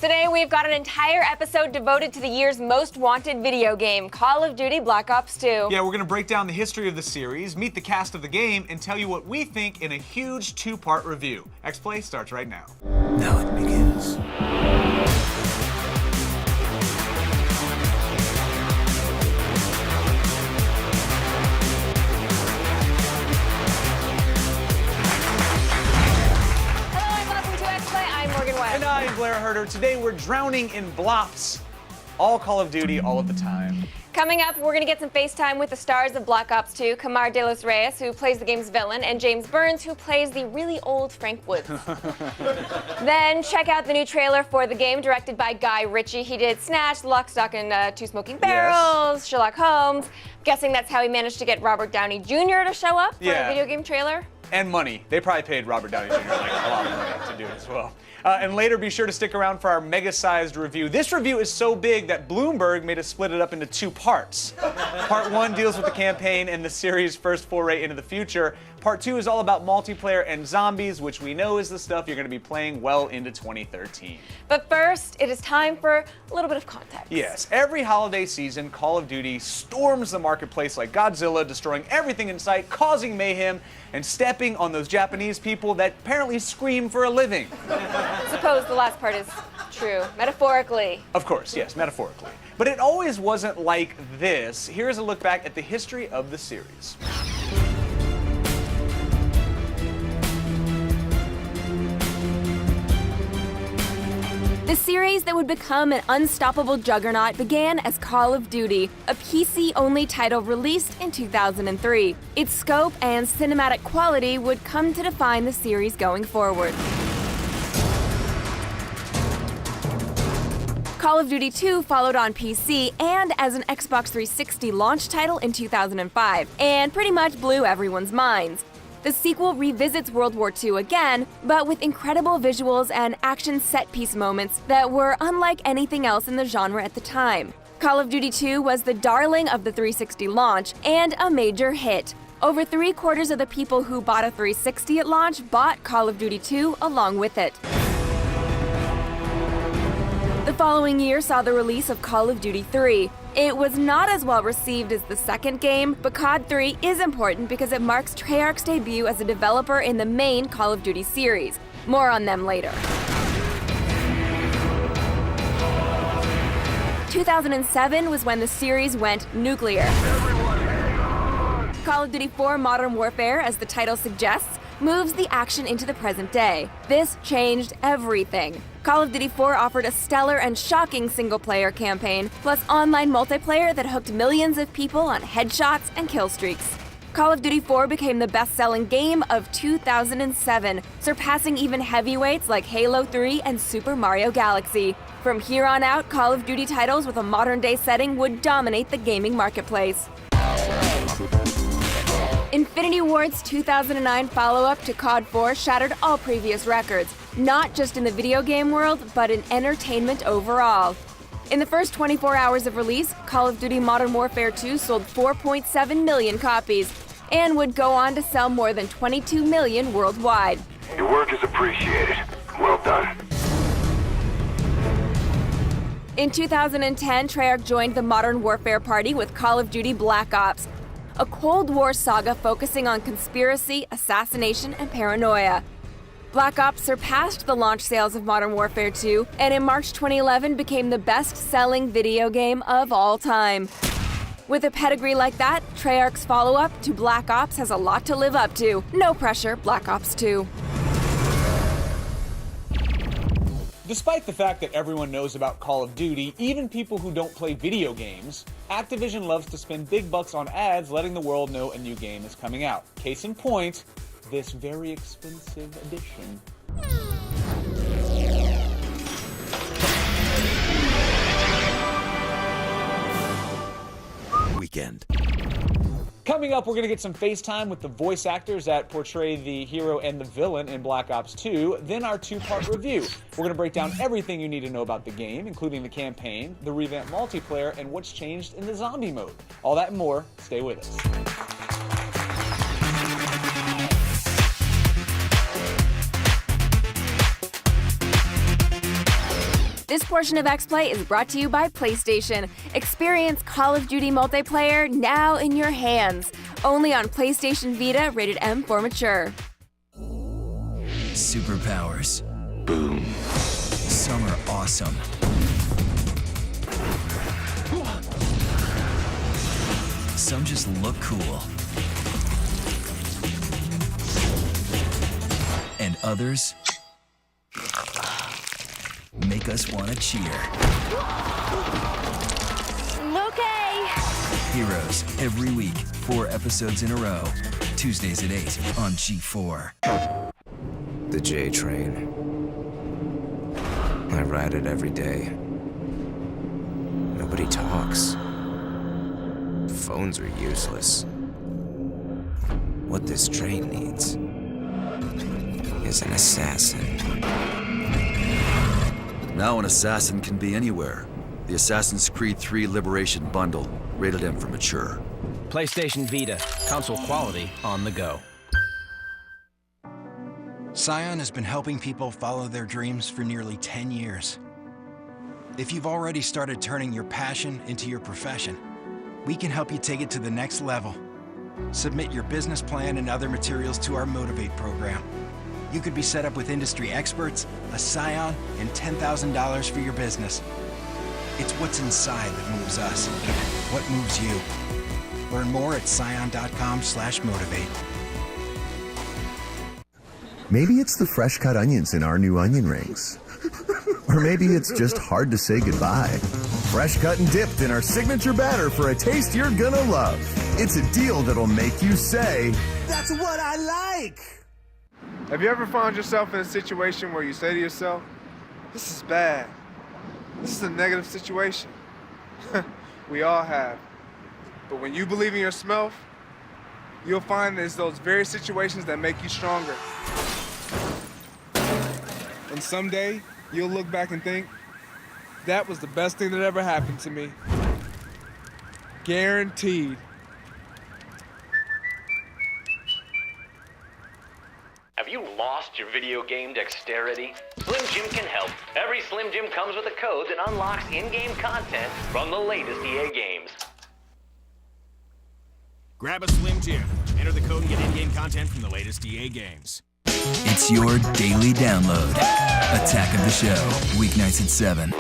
Today we've got an entire episode devoted to the year's most wanted video game, Call of Duty Black Ops 2. Yeah, we're going to break down the history of the series, meet the cast of the game, and tell you what we think in a huge two-part review. X-Play starts right now. Now it begins. And I'm Blair Herder. Today we're drowning in blops. All Call of Duty, all of the time. Coming up, we're going to get some FaceTime with the stars of Black Ops 2, Camar De Los Reyes, who plays the game's villain, and James Burns, who plays the really old Frank Woods. Then check out the new trailer for the game, directed by Guy Ritchie. He did Snatch, Lock, Stock, and Two Smoking Barrels, yes. Sherlock Holmes. I'm guessing that's how he managed to get Robert Downey Jr. to show up for a video game trailer. And money. They probably paid Robert Downey Jr. like a lot of money to do it as well. And later, be sure to stick around for our mega-sized review. This review is so big that Bloomberg made us split it up into two parts. Part 1 deals with the campaign and the series' first foray into the future. Part 2 is all about multiplayer and zombies, which we know is the stuff you're going to be playing well into 2013. But first, it is time for a little bit of context. Yes, every holiday season, Call of Duty storms the marketplace like Godzilla, destroying everything in sight, causing mayhem, and stepping on those Japanese people that apparently scream for a living. Suppose the last part is true, metaphorically. Of course, yes, metaphorically. But it always wasn't like this. Here's a look back at the history of the series. The series that would become an unstoppable juggernaut began as Call of Duty, a PC-only title released in 2003. Its scope and cinematic quality would come to define the series going forward. Call of Duty 2 followed on PC and as an Xbox 360 launch title in 2005, and pretty much blew everyone's minds. The sequel revisits World War II again, but with incredible visuals and action set-piece moments that were unlike anything else in the genre at the time. Call of Duty 2 was the darling of the 360 launch and a major hit. Over 3/4 of the people who bought a 360 at launch bought Call of Duty 2 along with it. The following year saw the release of Call of Duty 3. It was not as well received as the second game, but COD 3 is important because it marks Treyarch's debut as a developer in the main Call of Duty series. More on them later. 2007 was when the series went nuclear. Call of Duty 4 Modern Warfare, as the title suggests, moves the action into the present day. This changed everything. Call of Duty 4 offered a stellar and shocking single-player campaign, plus online multiplayer that hooked millions of people on headshots and kill streaks. Call of Duty 4 became the best-selling game of 2007, surpassing even heavyweights like Halo 3 and Super Mario Galaxy. From here on out, Call of Duty titles with a modern-day setting would dominate the gaming marketplace. Infinity Ward's 2009 follow-up to COD 4 shattered all previous records, not just in the video game world, but in entertainment overall. In the first 24 hours of release, Call of Duty Modern Warfare 2 sold 4.7 million copies, and would go on to sell more than 22 million worldwide. Your work is appreciated. Well done. In 2010, Treyarch joined the Modern Warfare party with Call of Duty Black Ops, a Cold War saga focusing on conspiracy, assassination, and paranoia. Black Ops surpassed the launch sales of Modern Warfare 2, and in March 2011 became the best-selling video game of all time. With a pedigree like that, Treyarch's follow-up to Black Ops has a lot to live up to. No pressure, Black Ops 2. Despite the fact that everyone knows about Call of Duty, even people who don't play video games, Activision loves to spend big bucks on ads letting the world know a new game is coming out. Case in point, this very expensive edition. Weekend. Coming up, we're going to get some FaceTime with the voice actors that portray the hero and the villain in Black Ops 2, then our two-part review. We're going to break down everything you need to know about the game, including the campaign, the revamped multiplayer, and what's changed in the zombie mode. All that and more. Stay with us. The This portion of X-Play is brought to you by PlayStation. Experience Call of Duty multiplayer now in your hands. Only on PlayStation Vita, rated M for mature. Superpowers. Boom. Some are awesome. Some just look cool. And others make us want to cheer. Okay. Heroes, every week, 4 episodes in a row. Tuesdays at 8 on G4. The J train. I ride it every day. Nobody talks. Phones are useless. What this train needs is an assassin. Now an assassin can be anywhere. The Assassin's Creed 3 Liberation Bundle, rated M for mature. PlayStation Vita, console quality on the go. Scion has been helping people follow their dreams for nearly 10 years. If you've already started turning your passion into your profession, we can help you take it to the next level. Submit your business plan and other materials to our Motivate program. You could be set up with industry experts, a Scion, and $10,000 for your business. It's what's inside that moves us. What moves you? Learn more at scion.com/motivate. Maybe it's the fresh cut onions in our new onion rings. Or maybe it's just hard to say goodbye. Fresh cut and dipped in our signature batter for a taste you're gonna love. It's a deal that'll make you say, That's what I like! Have you ever found yourself in a situation where you say to yourself, this is bad. This is a negative situation. We all have. But when you believe in yourself, you'll find that it's those very situations that make you stronger. And someday, you'll look back and think, that was the best thing that ever happened to me. Guaranteed. Have you lost your video game dexterity? Slim Jim can help. Every Slim Jim comes with a code that unlocks in-game content from the latest EA games. Grab a Slim Jim. Enter the code and get in-game content from the latest EA games. It's your daily download. Attack of the Show, weeknights at 7.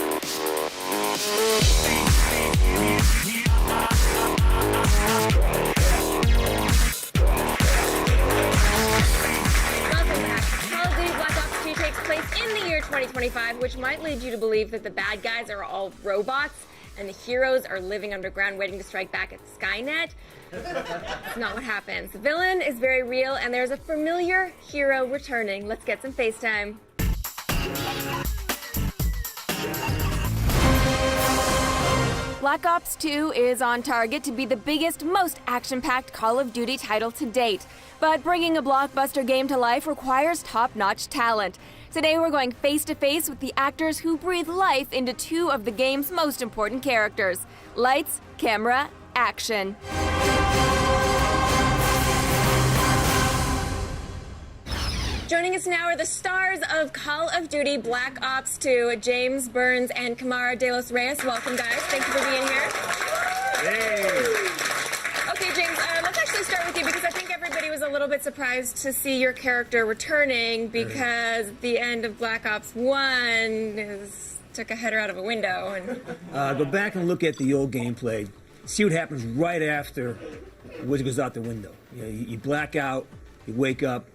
Takes place in the year 2025, which might lead you to believe that the bad guys are all robots and the heroes are living underground waiting to strike back at Skynet. That's not what happens. The villain is very real and there's a familiar hero returning. Let's get some FaceTime. Black Ops 2 is on target to be the biggest, most action-packed Call of Duty title to date. But bringing a blockbuster game to life requires top-notch talent. Today we're going face-to-face with the actors who breathe life into 2 of the game's most important characters. Lights, camera, action. Joining us now are the stars of Call of Duty Black Ops 2, James Burns and Kamara De Los Reyes. Welcome, guys. Thank you for being here. Hey. Okay, James, let's actually start with you because I think everybody was a little bit surprised to see your character returning because the end of Black Ops 1 took a header out of a window. And go back and look at the old gameplay. See what happens right after Woods goes out the window. You black out, you wake up,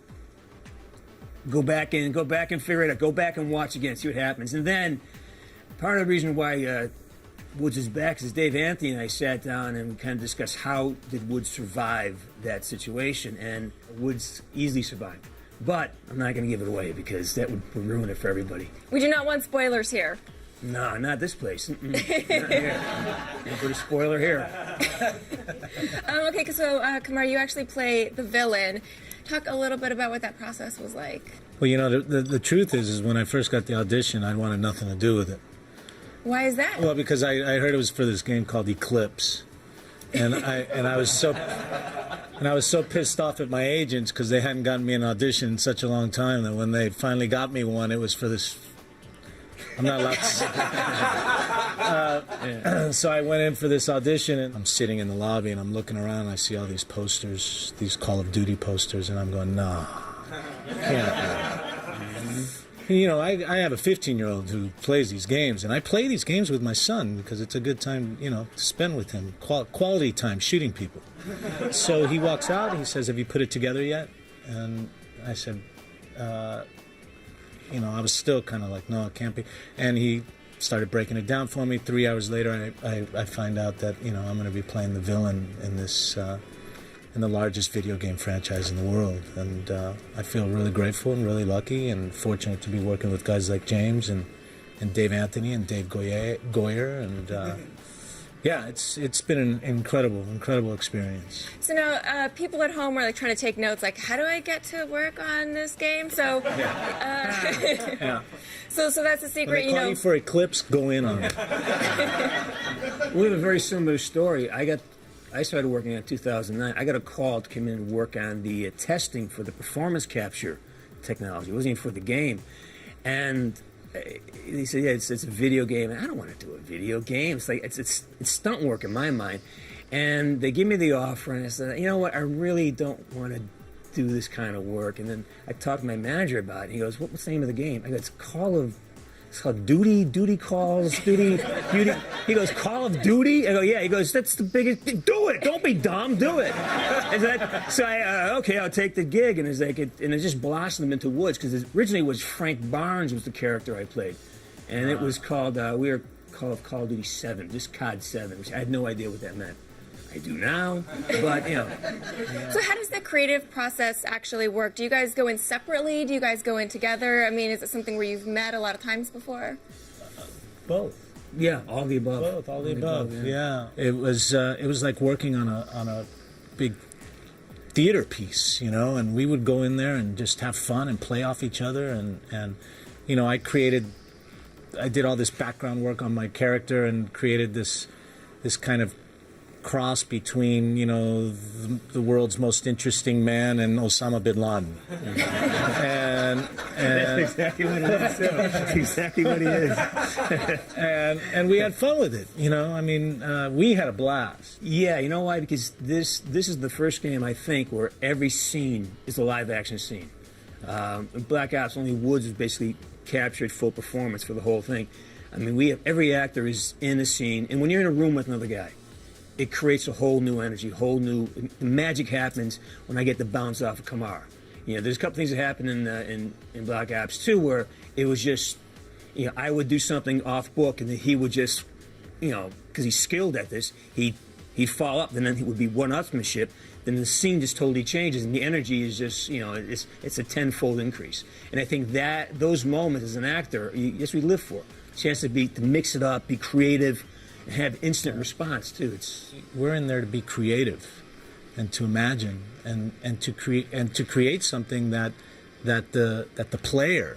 go back and figure it out. Go back and watch again, see what happens. And then part of the reason why Woods is back is Dave Anthony and I sat down and we kind of discussed how did Woods survive that situation, and Woods easily survived. But I'm not going to give it away because that would ruin it for everybody. We do not want spoilers here. No, not this place. Not here. Don't put a spoiler here. Okay, so Kamar, you actually play the villain. Talk a little bit about what that process was like. Well, you know, the truth is when I first got the audition, I wanted nothing to do with it. Why is that? Well, because I heard it was for this game called Eclipse, and I was so pissed off at my agents because they hadn't gotten me an audition in such a long time that when they finally got me one, it was for this I'm not allowed to say. So I went in for this audition, and I'm sitting in the lobby, and I'm looking around, and I see all these posters, these Call of Duty posters, and I'm going, nah, can't. You know, I have a 15-year-old who plays these games, and I play these games with my son because it's a good time, you know, to spend with him, quality time shooting people. So he walks out, and he says, have you put it together yet? And I said, you know, I was still kind of like, no, it can't be. And he started breaking it down for me. 3 hours later, I find out that, you know, I'm going to be playing the villain in this, in the largest video game franchise in the world. And I feel really grateful and really lucky and fortunate to be working with guys like James and Dave Anthony and Dave Goyer. And yeah, it's been an incredible experience. So now, people at home are like trying to take notes, like, how do I get to work on this game? So, Yeah. so that's the secret, When they call you for Eclipse, go in on it. We have a very similar story. I started working in 2009. I got a call to come in and work on the testing for the performance capture technology. It wasn't even for the game. And he said, yeah, it's a video game. And I don't want to do a video game. It's like it's stunt work in my mind. And they give me the offer, and I said, you know what, I really don't want to do this kind of work. And then I talked to my manager about it. He goes, what's the name of the game? I go, it's called Duty Calls, Duty. He goes, Call of Duty? I go, yeah. He goes, that's the biggest, do it. Don't be dumb, do it. So I, okay, I'll take the gig. And it's like, and it just blossomed into Woods, because originally it was Frank Barnes was the character I played. And it was called, we were called Call of Duty 7, just COD 7, which I had no idea what that meant. I do now, but, you know. So how does the creative process actually work? Do you guys go in separately? Do you guys go in together? I mean, is it something where you've met a lot of times before? Both. Yeah, all the above. Both, all the above. Yeah. It was like working on a big theater piece, you know, and we would go in there and just have fun and play off each other, and you know, I did all this background work on my character and created this kind of cross between, you know, the world's most interesting man and Osama bin Laden. and that's exactly what it is. That's exactly what he is. and we had fun with it, you know. I mean, we had a blast. Yeah, you know why? Because this is the first game, I think, where every scene is a live action scene. In Black Ops, only Woods was basically captured full performance for the whole thing. I mean, every actor is in a scene, and when you're in a room with another guy, it creates a whole new energy, the magic happens when I get the bounce off of Kamar. You know, there's a couple things that happen in Black Ops 2 where it was just, you know, I would do something off book, and then he would just, you know, because he's skilled at this, he'd fall up, and then it would be one-upsmanship. Then the scene just totally changes, and the energy is just, you know, it's a tenfold increase. And I think that those moments as an actor, that's what we live for. A chance to mix it up, be creative, and have instant response too. We're in there to be creative, and to imagine, and to create something that the player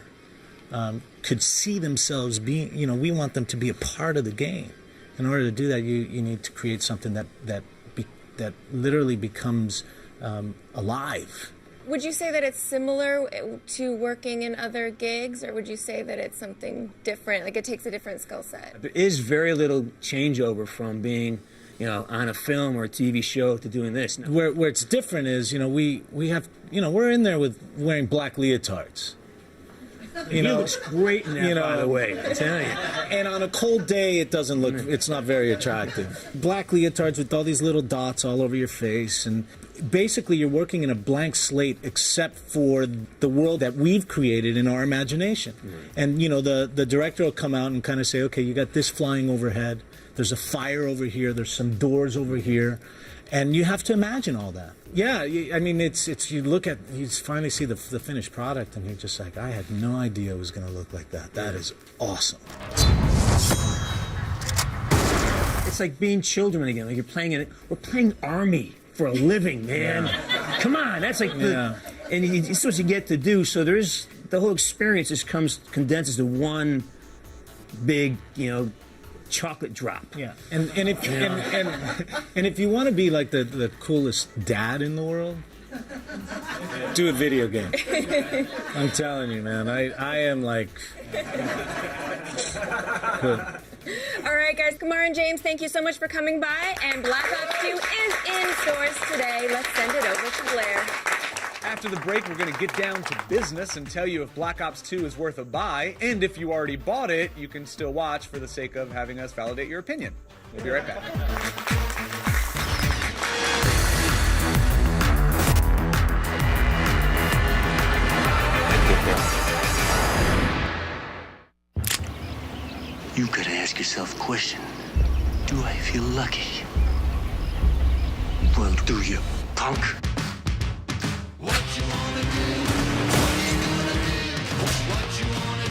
could see themselves being. You know, we want them to be a part of the game. In order to do that, you need to create something that literally becomes alive. Would you say that it's similar to working in other gigs, or would you say that it's something different, like it takes a different skill set? There is very little changeover from being, you know, on a film or a TV show to doing this. No. Where it's different is, you know, we have, you know, we're in there with wearing black leotards. You know, looks great in that, you know, by the way, I tell you. And on a cold day, it doesn't look, it's not very attractive. Black leotards with all these little dots all over your face, and basically you're working in a blank slate except for the world that we've created in our imagination. And, you know, the director will come out and kind of say, okay, you got this flying overhead, there's a fire over here, there's some doors over here, and you have to imagine all that. Yeah, I mean, it's you look at, you finally see the finished product, and you're just like, I had no idea it was going to look like that. That is awesome. It's like being children again. Like we're playing Army for a living, man. Yeah. Come on, that's like and it's what you get to do. So there is the whole experience just condenses to one big, you know, chocolate drop. Yeah, and if you want to be like the coolest dad in the world, Do a video game. I'm telling you, man. I am like... All right, guys, Kamar and James, thank you so much for coming by. And Black Ops 2 is in stores today. Let's send it over to Blair. After the break, we're going to get down to business and tell you if Black Ops 2 is worth a buy. And if you already bought it, you can still watch for the sake of having us validate your opinion. We'll be right back. You gotta ask yourself a question. Do I feel lucky? Well, do you, punk? What you wanna do? What you gonna do? What you wanna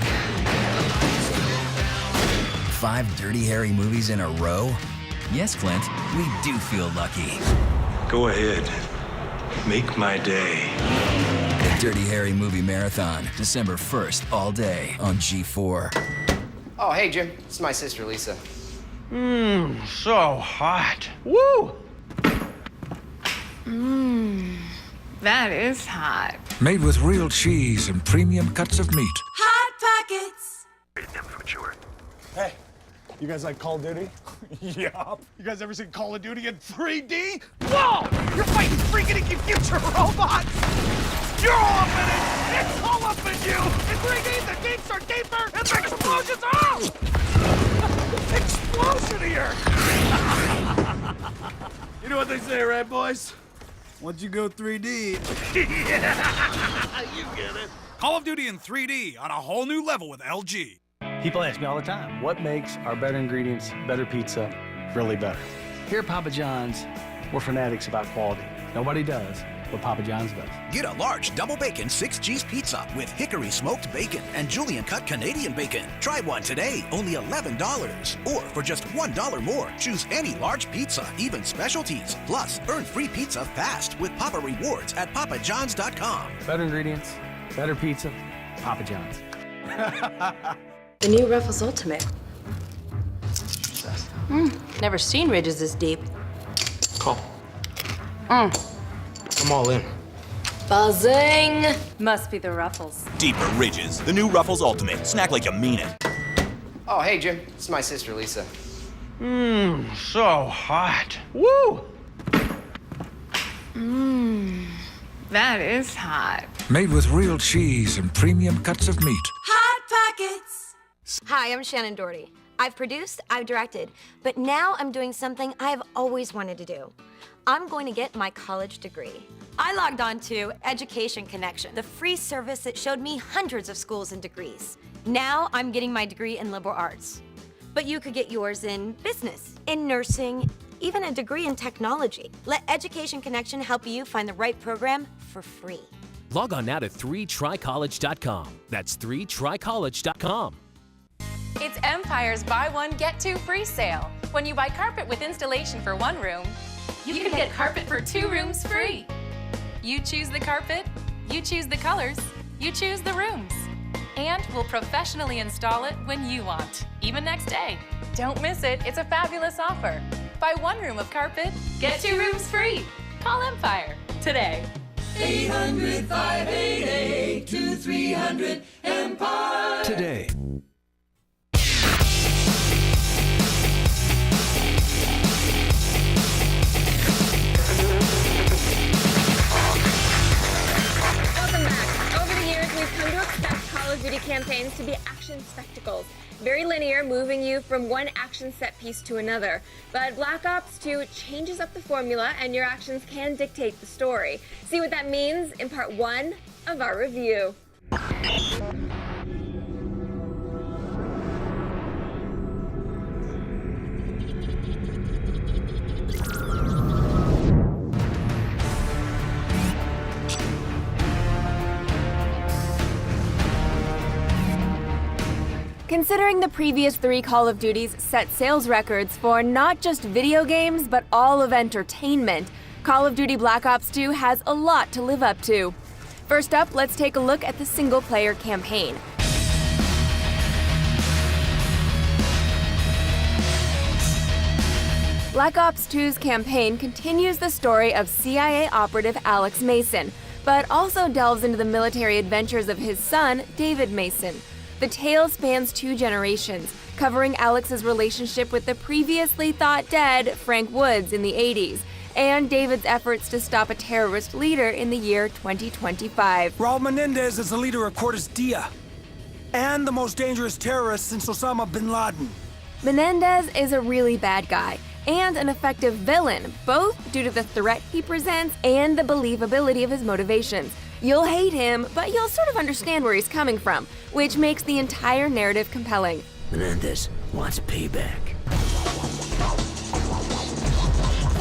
do? 5 Dirty Harry movies in a row? Yes, Clint, we do feel lucky. Go ahead. Make my day. The Dirty Harry Movie Marathon, December 1st, all day on G4. Oh, hey, Jim. It's my sister, Lisa. So hot. Woo! That is hot. Made with real cheese and premium cuts of meat. Hot Pockets! Hey, you guys like Call of Duty? Yup. You guys ever seen Call of Duty in 3D? Whoa! You're fighting freaking future robots! You're all up in it! It's all up in you! In 3D, the games are deeper and the explosions are... Explosion here! You know what they say, right, boys? Once you go 3D... Yeah! You get it. Call of Duty in 3D on a whole new level with LG. People ask me all the time, what makes our better ingredients, better pizza, really better? Here at Papa John's, we're fanatics about quality. Nobody does what Papa John's does. Get a large double bacon 6-cheese pizza with hickory smoked bacon and julienne cut Canadian bacon. Try one today, only $11. Or for just $1 more, choose any large pizza, even specialties. Plus, earn free pizza fast with Papa Rewards at papajohns.com. Better ingredients, better pizza, Papa John's. The new Ruffles Ultimate. Never seen ridges this deep. Call. I'm all in. Buzzing! Must be the Ruffles. Deeper ridges. The new Ruffles Ultimate. Snack like you mean it. Oh, hey, Jim. It's my sister, Lisa. So hot. Woo! That is hot. Made with real cheese and premium cuts of meat. Hot Pockets! Hi, I'm Shannon Doherty. I've produced, I've directed, but now I'm doing something I've always wanted to do. I'm going to get my college degree. I logged on to Education Connection, the free service that showed me hundreds of schools and degrees. Now I'm getting my degree in liberal arts. But you could get yours in business, in nursing, even a degree in technology. Let Education Connection help you find the right program for free. Log on now to 3trycollege.com. That's 3trycollege.com. It's Empire's Buy One, Get Two free sale. When you buy carpet with installation for one room, you can get carpet for 2 rooms free. You choose the carpet, you choose the colors, you choose the rooms. And we'll professionally install it when you want, even next day. Don't miss it, it's a fabulous offer. Buy 1 room of carpet, get 2 rooms free. Call Empire today. 800-588-2300 Empire. Today. Welcome back. Over the years, we've come to expect Call of Duty campaigns to be action spectacles. Very linear, moving you from one action set piece to another. But Black Ops 2 changes up the formula, and your actions can dictate the story. See what that means in part 1 of our review. Considering the previous 3 Call of Duties set sales records for not just video games, but all of entertainment, Call of Duty Black Ops 2 has a lot to live up to. First up, let's take a look at the single-player campaign. Black Ops 2's campaign continues the story of CIA operative Alex Mason, but also delves into the military adventures of his son, David Mason. The tale spans 2 generations, covering Alex's relationship with the previously thought dead Frank Woods in the 80s, and David's efforts to stop a terrorist leader in the year 2025. Raul Menendez is the leader of Cortes Dia, and the most dangerous terrorist since Osama bin Laden. Menendez is a really bad guy, and an effective villain, both due to the threat he presents and the believability of his motivations. You'll hate him, but you'll sort of understand where he's coming from, which makes the entire narrative compelling. Menendez wants payback.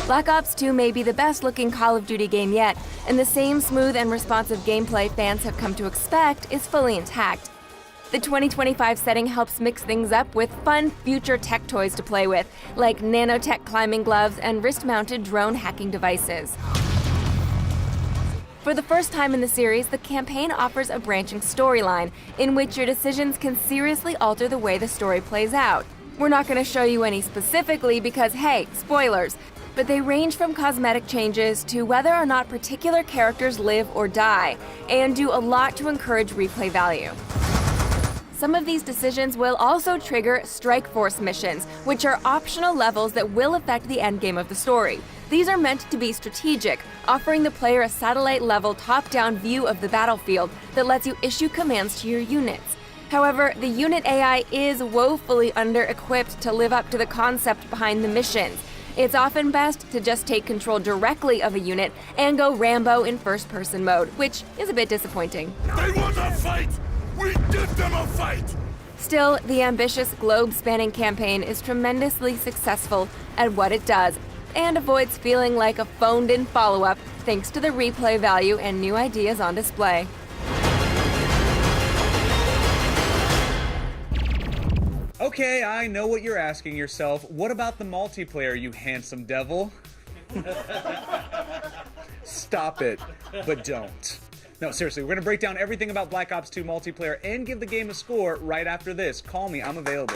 Black Ops 2 may be the best-looking Call of Duty game yet, and the same smooth and responsive gameplay fans have come to expect is fully intact. The 2025 setting helps mix things up with fun future tech toys to play with, like nanotech climbing gloves and wrist-mounted drone hacking devices. For the first time in the series, the campaign offers a branching storyline, in which your decisions can seriously alter the way the story plays out. We're not going to show you any specifically because, hey, spoilers, but they range from cosmetic changes to whether or not particular characters live or die, and do a lot to encourage replay value. Some of these decisions will also trigger Strike Force missions, which are optional levels that will affect the endgame of the story. These are meant to be strategic, offering the player a satellite-level top-down view of the battlefield that lets you issue commands to your units. However, the unit AI is woefully under-equipped to live up to the concept behind the missions. It's often best to just take control directly of a unit and go Rambo in first-person mode, which is a bit disappointing. They want a fight! We did them a fight! Still, the ambitious globe-spanning campaign is tremendously successful at what it does, and avoids feeling like a phoned-in follow-up thanks to the replay value and new ideas on display. Okay, I know what you're asking yourself. What about the multiplayer, you handsome devil? Stop it, but don't. No, seriously, we're gonna break down everything about Black Ops 2 multiplayer and give the game a score right after this. Call me, I'm available.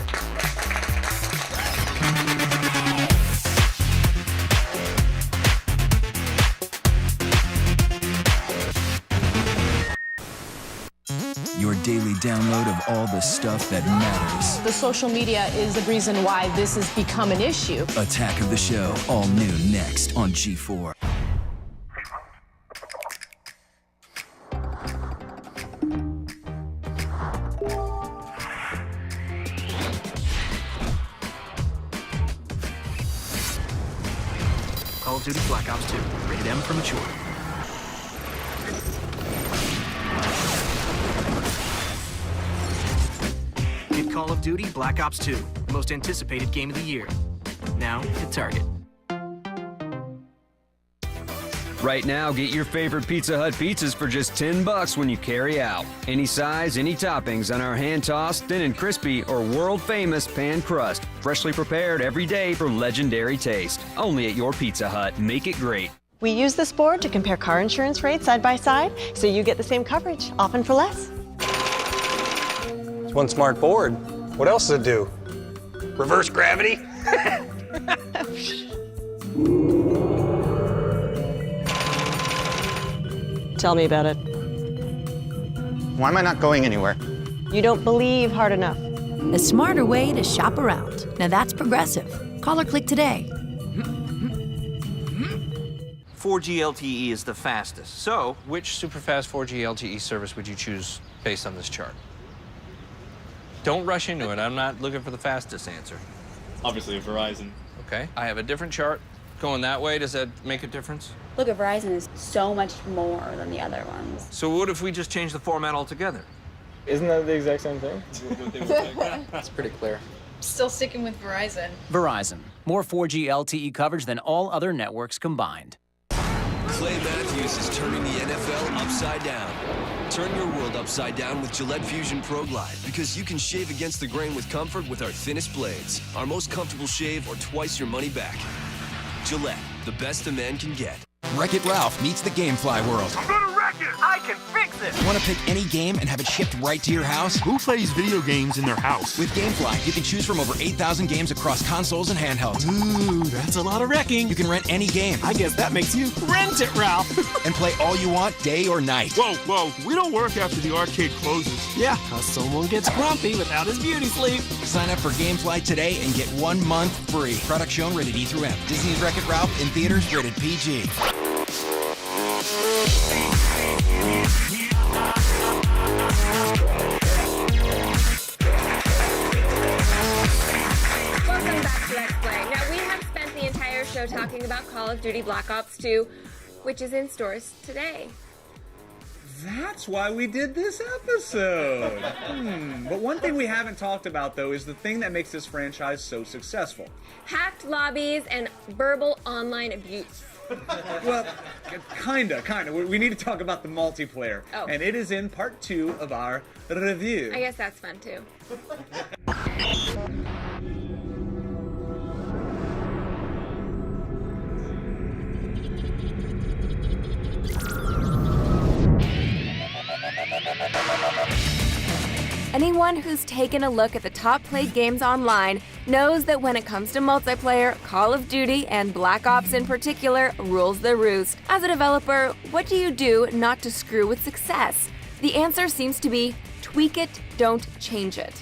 Your daily download of all the stuff that matters. The social media is the reason why this has become an issue. Attack of the Show, all new next on G4. Call of Duty Black Ops 2, rated M for mature. Get Call of Duty Black Ops 2, the most anticipated game of the year. Now at Target. Right now, get your favorite Pizza Hut pizzas for just $10 when you carry out. Any size, any toppings on our hand-tossed, thin and crispy, or world-famous pan crust. Freshly prepared every day for legendary taste. Only at your Pizza Hut. Make it great. We use this board to compare car insurance rates side by side, so you get the same coverage, often for less. It's one smart board. What else does it do? Reverse gravity? Tell me about it. Why am I not going anywhere? You don't believe hard enough. A smarter way to shop around. Now that's progressive. Call or click today. 4G LTE is the fastest. So, which superfast 4G LTE service would you choose based on this chart? Don't rush into it. I'm not looking for the fastest answer. Obviously, Verizon. Okay. I have a different chart. Going that way, does that make a difference? Look, at Verizon is so much more than the other ones. So what if we just change the format altogether? Isn't that the exact same thing? That's pretty clear. Still sticking with Verizon. Verizon. More 4G LTE coverage than all other networks combined. Clay Matthews is turning the NFL upside down. Turn your world upside down with Gillette Fusion Pro Glide, because you can shave against the grain with comfort with our thinnest blades, our most comfortable shave, or twice your money back. Gillette, the best a man can get. Wreck-It Ralph meets the Gamefly world. I'm gonna wreck it! I can fix it! Want to pick any game and have it shipped right to your house? Who plays video games in their house? With GameFly, you can choose from over 8,000 games across consoles and handhelds. Ooh, that's a lot of wrecking. You can rent any game. I guess that makes you rent it, Ralph. And play all you want, day or night. Whoa, we don't work after the arcade closes. Yeah, cause someone gets grumpy without his beauty sleep. Sign up for GameFly today and get 1 month free. Product shown rated E through M. Disney's Wreck-It Ralph in theaters rated PG. Welcome back to Let's Play. Now, we have spent the entire show talking about Call of Duty Black Ops 2, which is in stores today. That's why we did this episode. But one thing we haven't talked about, though, is the thing that makes this franchise so successful. Hacked lobbies and verbal online abuse. Well, kinda. We need to talk about the multiplayer. Oh. And it is in part 2 of our review. I guess that's fun, too. Anyone who's taken a look at the top played games online knows that when it comes to multiplayer, Call of Duty and Black Ops in particular rules the roost. As a developer, what do you do not to screw with success? The answer seems to be tweak it, don't change it.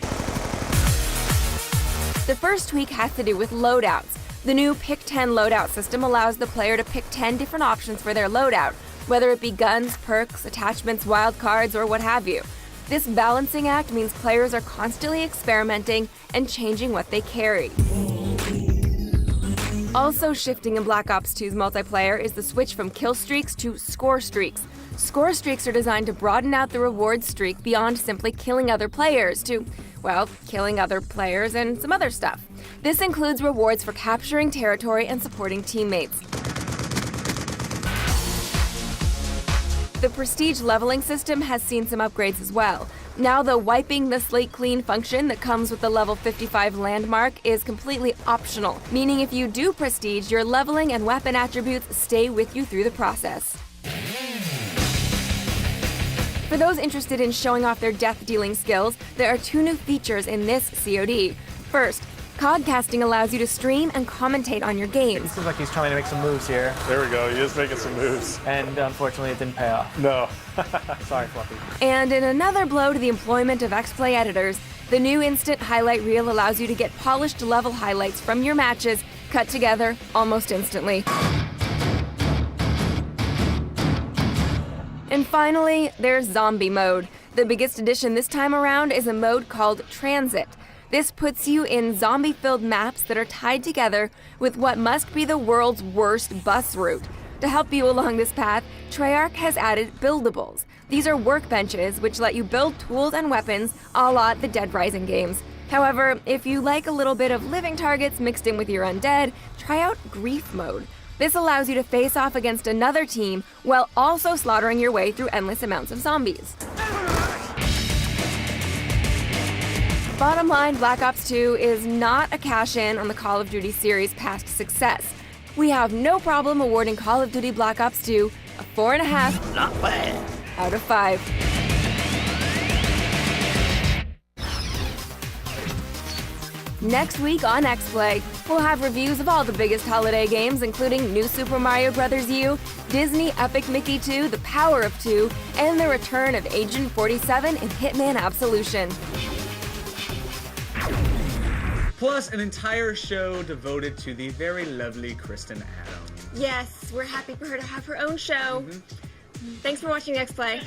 The first tweak has to do with loadouts. The new Pick 10 loadout system allows the player to pick 10 different options for their loadout, whether it be guns, perks, attachments, wildcards, or what have you. This balancing act means players are constantly experimenting and changing what they carry. Also shifting in Black Ops 2's multiplayer is the switch from kill streaks to score streaks. Score streaks are designed to broaden out the reward streak beyond simply killing other players to, well, killing other players and some other stuff. This includes rewards for capturing territory and supporting teammates. The Prestige leveling system has seen some upgrades as well. Now the wiping the slate clean function that comes with the level 55 landmark is completely optional, meaning if you do Prestige, your leveling and weapon attributes stay with you through the process. For those interested in showing off their death-dealing skills, there are 2 new features in this COD. First, COD casting allows you to stream and commentate on your games. Seems like he's trying to make some moves here. There we go, he is making some moves. And unfortunately, it didn't pay off. No. Sorry, Fluffy. And in another blow to the employment of X-Play editors, the new Instant Highlight Reel allows you to get polished level highlights from your matches cut together almost instantly. And finally, there's Zombie Mode. The biggest addition this time around is a mode called Transit. This puts you in zombie-filled maps that are tied together with what must be the world's worst bus route. To help you along this path, Treyarch has added buildables. These are workbenches which let you build tools and weapons a la the Dead Rising games. However, if you like a little bit of living targets mixed in with your undead, try out Grief Mode. This allows you to face off against another team while also slaughtering your way through endless amounts of zombies. Bottom line, Black Ops 2 is not a cash-in on the Call of Duty series' past success. We have no problem awarding Call of Duty Black Ops 2 a 4.5 Not bad. out of 5. Next week on X-Play, we'll have reviews of all the biggest holiday games, including New Super Mario Bros. U, Disney Epic Mickey 2, The Power of 2, and the return of Agent 47 in Hitman Absolution. Plus, an entire show devoted to the very lovely Kristen Adams. Yes, we're happy for her to have her own show. Thanks for watching X-Play.